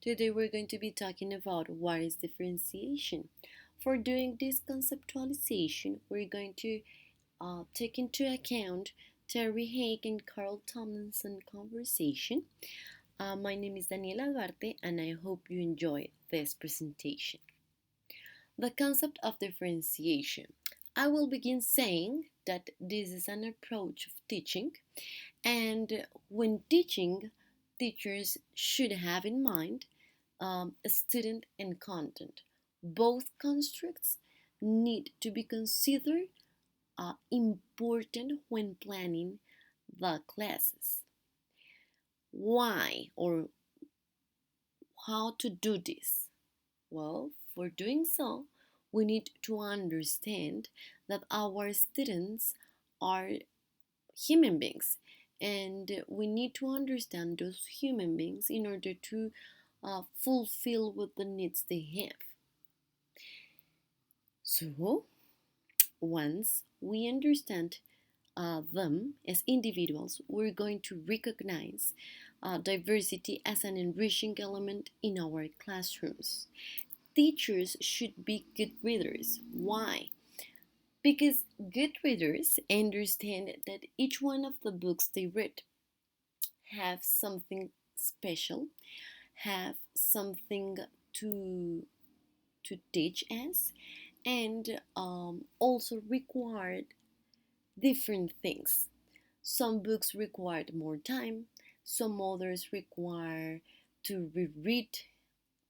Today we're going to be talking about what is differentiation. For doing this conceptualization, we're going to take into account Terry Haig and Carl Tomlinson conversation. My name is Daniela Duarte and I hope you enjoy this presentation. The concept of differentiation. I will begin saying that this is an approach of teaching, and when teaching, teachers should have in mind student and content. Both constructs need to be considered important when planning the classes. Why or how to do this? Well, for doing so, we need to understand that our students are human beings and we need to understand those human beings in order to fulfill what the needs they have. So, once we understand them as individuals, we're going to recognize diversity as an enriching element in our classrooms. Teachers should be good readers. Why? Because good readers understand that each one of the books they read have something special, have something to to teach us, and also required different things. Some books required more time, some others require to reread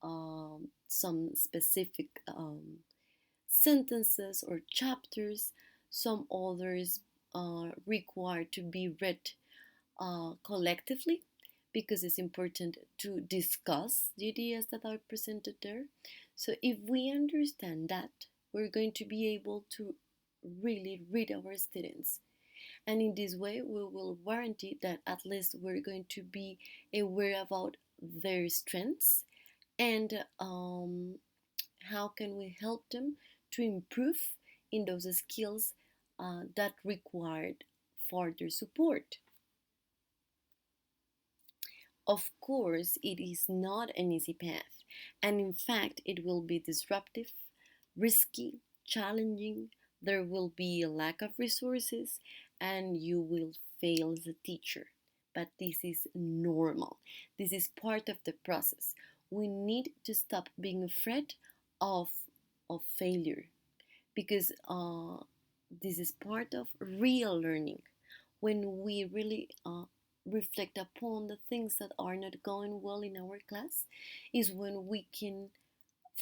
some specific sentences or chapters, some others are required to be read collectively because it's important to discuss the ideas that are presented there. So, if we understand that, we're going to be able to really read our students. And in this way, we will guarantee that at least we're going to be aware about their strengths and how can we help them to improve in those skills that required further support. Of course, it is not an easy path, and in fact, it will be disruptive, risky, challenging. There will be a lack of resources, and you will fail as a teacher. But this is normal. This is part of the process. We need to stop being afraid of, of failure because this is part of real learning. When we really reflect upon the things that are not going well in our class, is when we can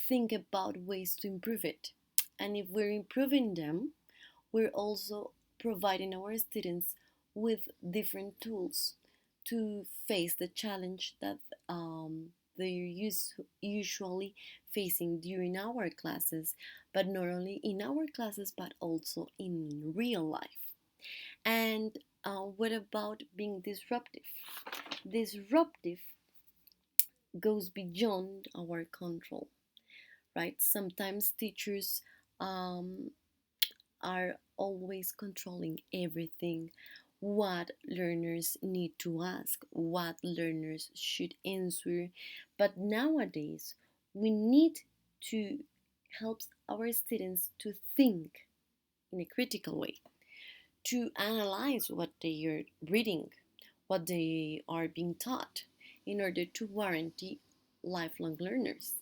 think about ways to improve it. And if we're improving them, we're also providing our students with different tools to face the challenge that they're usually facing during our classes, but not only in our classes, but also in real life. And what about being disruptive? Disruptive goes beyond our control, right? Sometimes teachers um, are always controlling everything, what learners need to ask, what learners should answer. But nowadays, we need to help our students to think in a critical way, to analyze what they are reading, what they are being taught, in order to guarantee lifelong learners.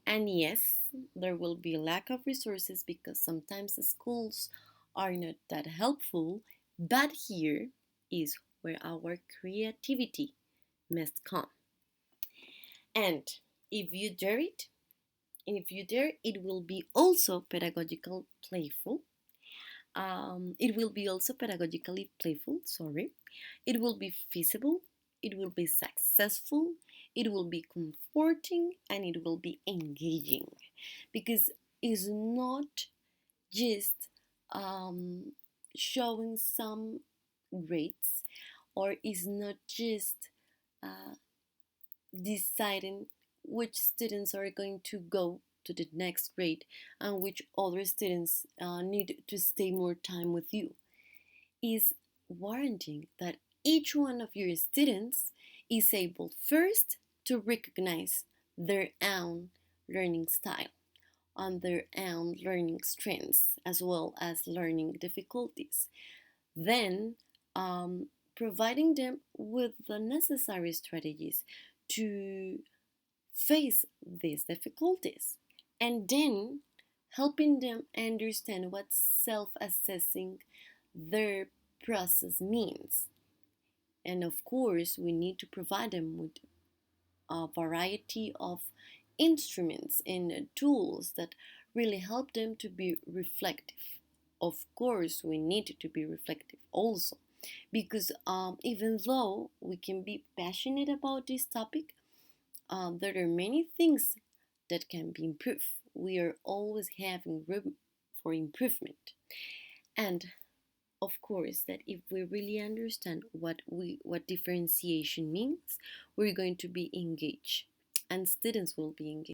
And yes, there will be a lack of resources because sometimes the schools are not that helpful, but here is where our creativity must come. And if you dare it, if you dare, it will be also pedagogical playful. It will be also pedagogically playful, sorry. It will be feasible, it will be successful, it will be comforting, and it will be engaging. Because it's not just um, showing some grades or is not just uh, deciding which students are going to go to the next grade and which other students need to stay more time with you, is warranting that each one of your students is able first to recognize their own learning style, on their own learning strengths, as well as learning difficulties. Then, um, providing them with the necessary strategies to face these difficulties, and then helping them understand what self assessing their process means. And of course, we need to provide them with a variety of instruments and tools that really help them to be reflective. Of course, we need to be reflective also, because even though we can be passionate about this topic, there are many things that can be improved. We are always having room for improvement. And of course, that if we really understand what differentiation means, we're going to be engaged, and students will be engaged.